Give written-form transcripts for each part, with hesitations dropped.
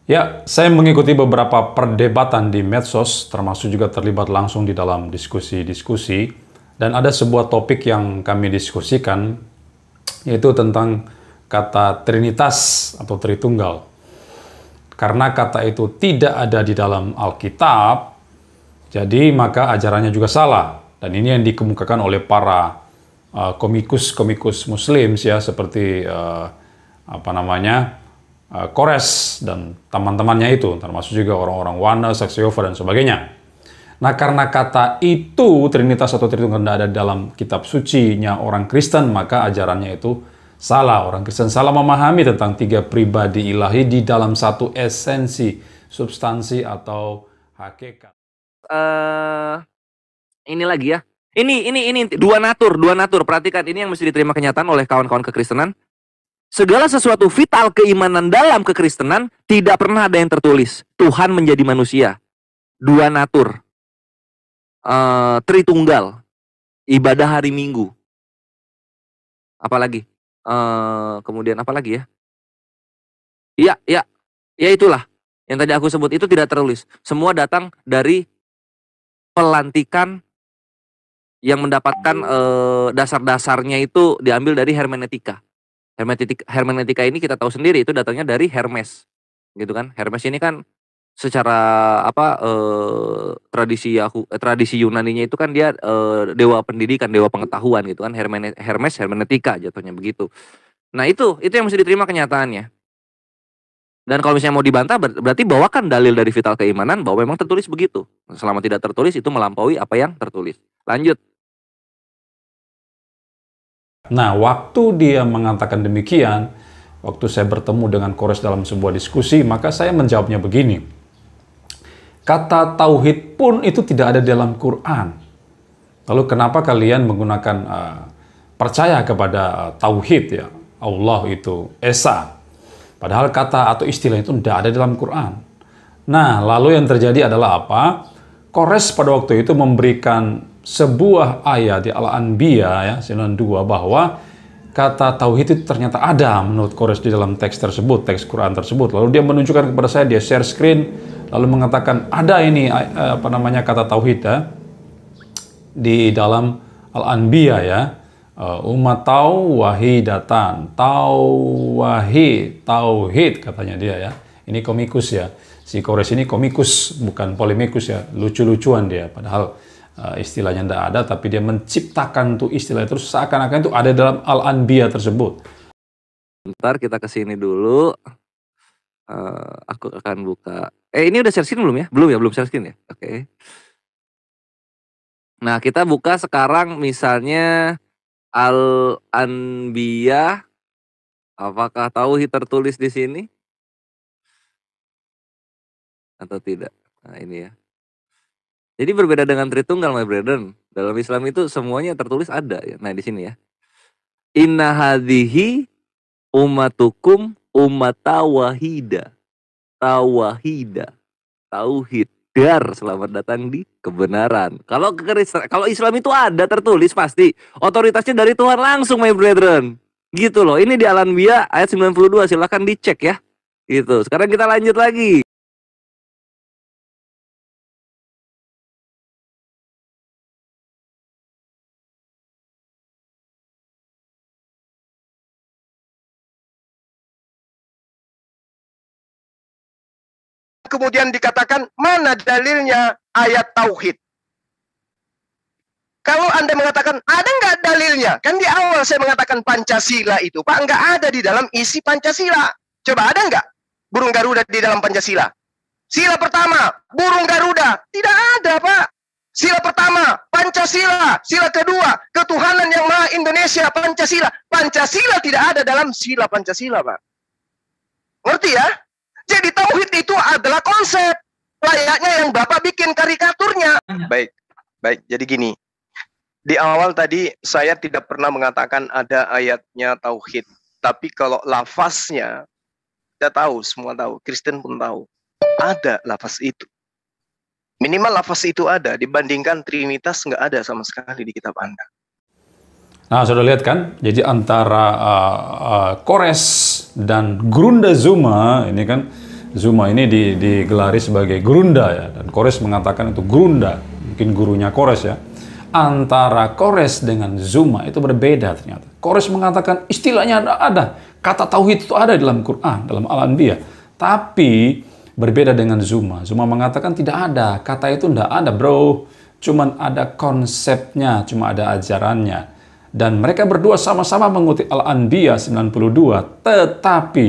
Ya, saya mengikuti beberapa perdebatan di medsos, termasuk juga terlibat langsung di dalam diskusi-diskusi. Dan ada sebuah topik yang kami diskusikan, yaitu tentang kata Trinitas atau Tritunggal. Karena kata itu tidak ada di dalam Alkitab, jadi maka ajarannya juga salah. Dan ini yang dikemukakan oleh para komikus-komikus Muslim ya, seperti Kores dan teman-temannya itu, termasuk juga orang-orang Wana, Saksi Yehova dan sebagainya. Nah, karena kata itu Trinitas atau Tritunggal tidak ada dalam kitab sucinya orang Kristen, maka ajarannya itu salah. Orang Kristen salah memahami tentang tiga pribadi ilahi di dalam satu esensi, substansi atau hakikat. Ini lagi ya. Ini dua natur. Perhatikan, ini yang mesti diterima kenyataan oleh kawan-kawan kekristenan. Segala sesuatu vital keimanan dalam kekristenan tidak pernah ada yang tertulis. Tuhan menjadi manusia. Dua natur. Tritunggal. Ibadah hari Minggu. Apalagi? Kemudian apa lagi ya? Ya itulah. Yang tadi aku sebut itu tidak tertulis. Semua datang dari pelantikan yang mendapatkan dasar-dasarnya itu diambil dari hermeneutika. Hermeneutika ini kita tahu sendiri itu datangnya dari Hermes, gitu kan? Hermes ini kan secara tradisi Yunaninya itu kan dia dewa pendidikan, dewa pengetahuan gitu kan? Hermes hermeneutika jatuhnya begitu. Nah itu yang mesti diterima kenyataannya. Dan kalau misalnya mau dibantah, berarti bawakan dalil dari vital keimanan bahwa memang tertulis begitu. Selama tidak tertulis itu melampaui apa yang tertulis. Lanjut. Nah, waktu dia mengatakan demikian, waktu saya bertemu dengan Kores dalam sebuah diskusi, maka saya menjawabnya begini. Kata tauhid pun itu tidak ada dalam Quran. Lalu kenapa kalian menggunakan percaya kepada tauhid ya? Allah itu Esa. Padahal kata atau istilah itu tidak ada dalam Quran. Nah, lalu yang terjadi adalah apa? Kores pada waktu itu memberikan sebuah ayat di Al-Anbiya ya, 92, bahwa kata tauhid itu ternyata ada menurut Kores di dalam teks tersebut, teks Quran tersebut. Lalu dia menunjukkan kepada saya, dia share screen, lalu mengatakan ada ini kata tauhid ya, di dalam Al-Anbiya ya. Umat wahidatan, tauhid katanya dia ya. Ini komikus ya. Si Kores ini komikus, bukan polemikus ya, lucu-lucuan dia. Padahal istilahnya tidak ada, tapi dia menciptakan tuh istilah itu seakan-akan itu ada dalam Al-Anbiya tersebut. Bentar, kita kesini dulu. Aku akan buka. Ini udah share screen belum ya? Belum share screen ya? Oke. Nah, kita buka sekarang misalnya Al-Anbiya. Apakah tauhid tertulis di sini? Atau tidak? Nah, ini ya. Jadi berbeda dengan Tritunggal, my brother. Dalam Islam itu semuanya tertulis ada ya. Nah, di sini ya. Inna hadhihi ummatukum ummata wahida. Tauhid. Dar, selamat datang di kebenaran. Kalau Islam itu ada tertulis pasti. Otoritasnya dari Tuhan langsung, my brethren. Gitu loh. Ini di Al-Anbiya ayat 92, silahkan dicek ya. Gitu. Sekarang kita lanjut lagi. Kemudian dikatakan, mana dalilnya ayat tauhid? Kalau Anda mengatakan, ada nggak dalilnya? Kan di awal saya mengatakan Pancasila itu, Pak, nggak ada di dalam isi Pancasila. Coba ada nggak burung Garuda di dalam Pancasila? Sila pertama, burung Garuda. Tidak ada, Pak. Sila pertama, Pancasila. Sila kedua, ketuhanan yang Maha Indonesia, Pancasila. Pancasila tidak ada dalam sila Pancasila, Pak. Ngerti ya? Jadi tauhid itu adalah konsep. Layaknya yang Bapak bikin karikaturnya. Baik. Jadi gini. Di awal tadi saya tidak pernah mengatakan ada ayatnya tauhid. Tapi kalau lafaznya, kita tahu, semua tahu. Kristen pun tahu. Ada lafaz itu. Minimal lafaz itu ada. Dibandingkan Trinitas nggak ada sama sekali di kitab Anda. Nah, sudah lihat kan? Jadi antara Kores dan Grundazuma ini kan Zuma ini digelari sebagai Gerunda ya, dan Kores mengatakan itu Gerunda, mungkin gurunya Kores ya. Antara Kores dengan Zuma itu berbeda ternyata. Kores mengatakan istilahnya ada, kata tauhid itu ada dalam Quran, dalam Al-Anbiya. Tapi berbeda dengan Zuma. Zuma mengatakan tidak ada, kata itu tidak ada bro. Cuman ada konsepnya, cuma ada ajarannya. Dan mereka berdua sama-sama mengutip Al-Anbiya 92, tetapi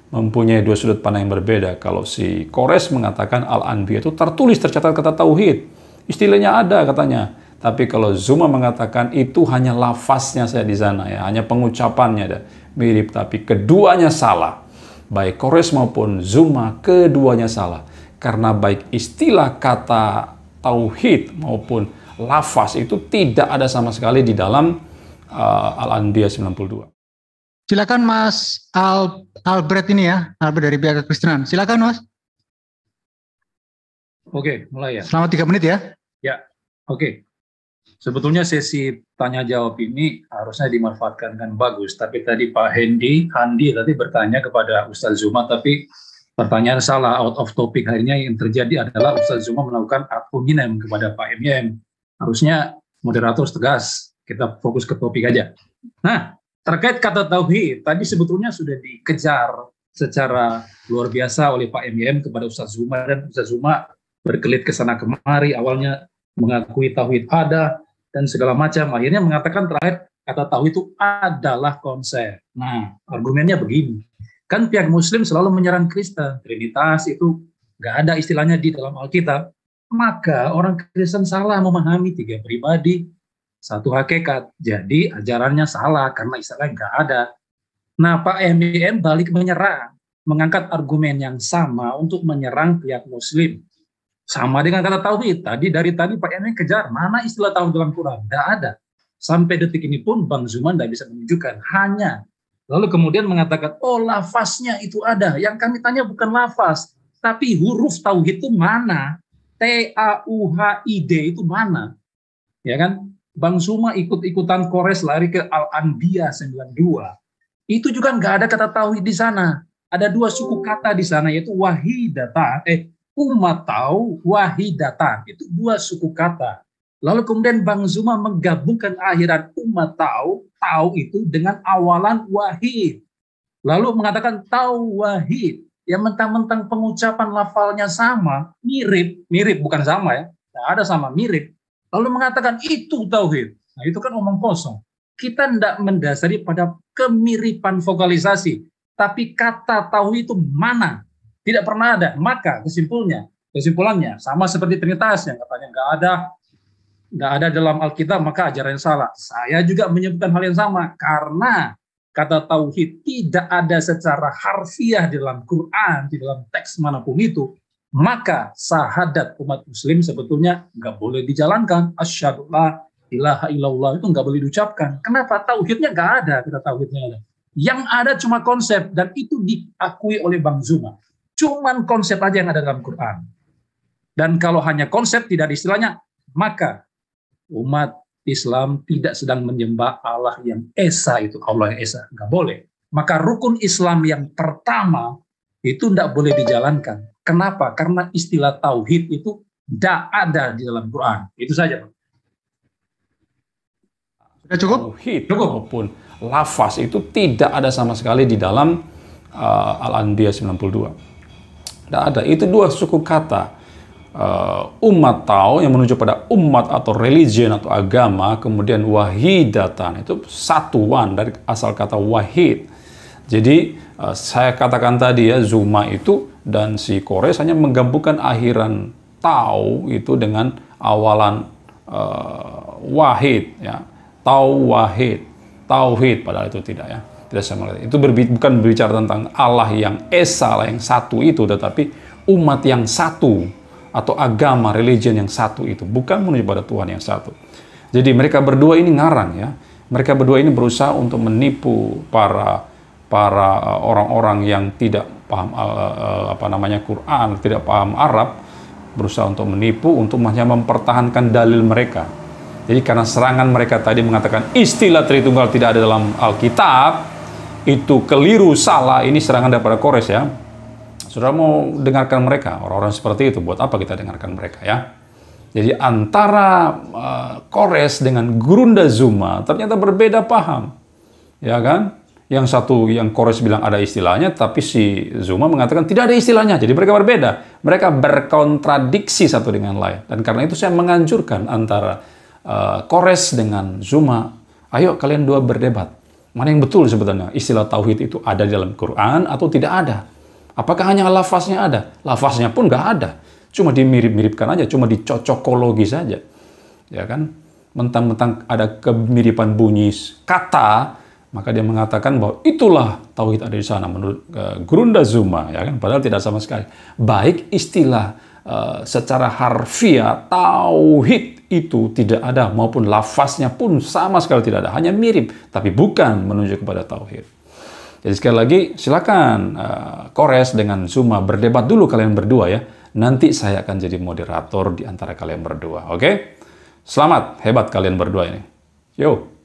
mempunyai dua sudut pandang yang berbeda. Kalau si Kores mengatakan Al-Anbiya itu tertulis, tercatat kata tauhid. Istilahnya ada katanya. Tapi kalau Zuma mengatakan itu hanya lafaznya saya di sana ya, hanya pengucapannya ada mirip, tapi keduanya salah. Baik Kores maupun Zuma, keduanya salah. Karena baik istilah kata tauhid maupun lafaz itu tidak ada sama sekali di dalam Al-Anbiya 92. Silakan Mas Albert ini ya, Albert dari pihak Kekristenan. Silakan Mas. Oke, mulai ya. Selama 3 menit ya. Ya, oke. Sebetulnya sesi tanya jawab ini harusnya dimanfaatkan dengan bagus, tapi tadi Pak Handi tadi bertanya kepada Ustaz Zuma, tapi pertanyaan salah, out of topic. Akhirnya yang terjadi adalah Ustaz Zuma melakukan ad hominem kepada Pak MYM. Harusnya moderator tegas, kita fokus ke topik aja. Nah, terkait kata tauhid, tadi sebetulnya sudah dikejar secara luar biasa oleh Pak MYM kepada Ustaz Zuma, dan Ustaz Zuma berkelit ke sana kemari, awalnya mengakui tauhid ada dan segala macam, akhirnya mengatakan terakhir kata tauhid itu adalah konsep. Nah, argumennya begini, kan pihak Muslim selalu menyerang Kristen, Trinitas itu nggak ada istilahnya di dalam Alkitab, maka orang Kristen salah memahami 3 pribadi, 1 hakikat. Jadi ajarannya salah karena istilahnya nggak ada. Nah, Pak MYM balik menyerang, mengangkat argumen yang sama untuk menyerang pihak Muslim. Sama dengan kata tauhid. Dari tadi Pak MYM kejar, mana istilah tauhid dalam Quran? Nggak ada. Sampai detik ini pun Bang Zuman tidak bisa menunjukkan. Hanya lalu kemudian mengatakan, oh lafaznya itu ada. Yang kami tanya bukan lafaz, tapi huruf tauhid itu mana? T-A-U-H-I-D itu mana? Ya kan? Bang Zuma ikut-ikutan Kores lari ke Al-Anbiya 92. Itu juga nggak ada kata tauhid di sana. Ada 2 suku kata di sana, yaitu wahidatan, umatau, wahidatan. Itu 2 suku kata. Lalu kemudian Bang Zuma menggabungkan akhiran umatau, tau itu dengan awalan wahid. Lalu mengatakan tau wahid. Ya mentang-mentang pengucapan lafalnya sama, mirip bukan sama ya. Tidak ada sama, mirip. Lalu mengatakan itu tauhid. Nah, itu kan omong kosong. Kita tidak mendasari pada kemiripan vokalisasi, tapi kata tauhid itu mana? Tidak pernah ada. Maka kesimpulannya sama seperti Trinitas yang katanya nggak ada dalam Alkitab, maka ajaran yang salah. Saya juga menyebutkan hal yang sama karena kata tauhid tidak ada secara harfiah di dalam Quran, di dalam teks manapun itu. Maka syahadat umat muslim sebetulnya nggak boleh dijalankan. Asyhadu la ilaha illallah itu nggak boleh diucapkan. Kenapa? Tauhidnya nggak ada, kata tauhidnya ada. Yang ada cuma konsep, dan itu diakui oleh Bang Zuma. Cuman konsep aja yang ada dalam Quran. Dan kalau hanya konsep tidak ada istilahnya, maka umat Islam tidak sedang menyembah Allah yang Esa, itu Allah yang Esa, nggak boleh. Maka rukun Islam yang pertama itu tidak boleh dijalankan. Kenapa? Karena istilah tauhid itu tidak ada di dalam Quran. Itu saja, Pak. Sudah cukup? Tauhid maupun lafaz itu tidak ada sama sekali di dalam Al-Anbiya 92. Tidak ada. Itu 2 suku kata. Umat tahu yang menuju pada umat atau religion atau agama, kemudian wahidatan itu satuan dari asal kata wahid. Jadi saya katakan tadi ya, Zuma itu dan si Kores hanya menggabungkan akhiran tahu itu dengan awalan wahid ya, tahu wahid, tauhid, padahal itu tidak ya, tidak sama. Itu bukan berbicara tentang Allah yang Esa, Allah yang satu itu, tetapi umat yang satu atau agama, religion yang satu itu, bukan menuju pada Tuhan yang satu. Jadi mereka berdua ini ngarang ya, mereka berdua ini berusaha untuk menipu para orang-orang yang tidak paham Quran, tidak paham Arab, berusaha untuk menipu, untuk hanya mempertahankan dalil mereka. Jadi karena serangan mereka tadi mengatakan istilah Tritunggal tidak ada dalam Alkitab, itu keliru, salah. Ini serangan daripada Kores ya. Saudara mau dengarkan mereka, orang-orang seperti itu, buat apa kita dengarkan mereka ya? Jadi antara Kores dengan Gurunda Zuma ternyata berbeda paham. Ya kan? Yang satu, yang Kores bilang ada istilahnya, tapi si Zuma mengatakan tidak ada istilahnya. Jadi mereka berbeda. Mereka berkontradiksi satu dengan lain. Dan karena itu saya menganjurkan antara Kores dengan Zuma, ayo kalian dua berdebat. Mana yang betul sebetulnya? Istilah tauhid itu ada di dalam Quran atau tidak ada? Apakah hanya lafaznya ada? Lafaznya pun nggak ada. Cuma dimirip-miripkan aja, cuma dicocokologi saja. Ya kan? Mentang-mentang ada kemiripan bunyi kata, maka dia mengatakan bahwa itulah tauhid ada di sana menurut Gurunda Zuma, ya kan? Padahal tidak sama sekali. Baik istilah secara harfiah tauhid itu tidak ada, maupun lafaznya pun sama sekali tidak ada, hanya mirip, tapi bukan menuju kepada tauhid. Jadi sekali lagi silakan Kores dengan Zuma berdebat dulu kalian berdua ya. Nanti saya akan jadi moderator di antara kalian berdua, oke? Selamat, hebat kalian berdua ini. Yo.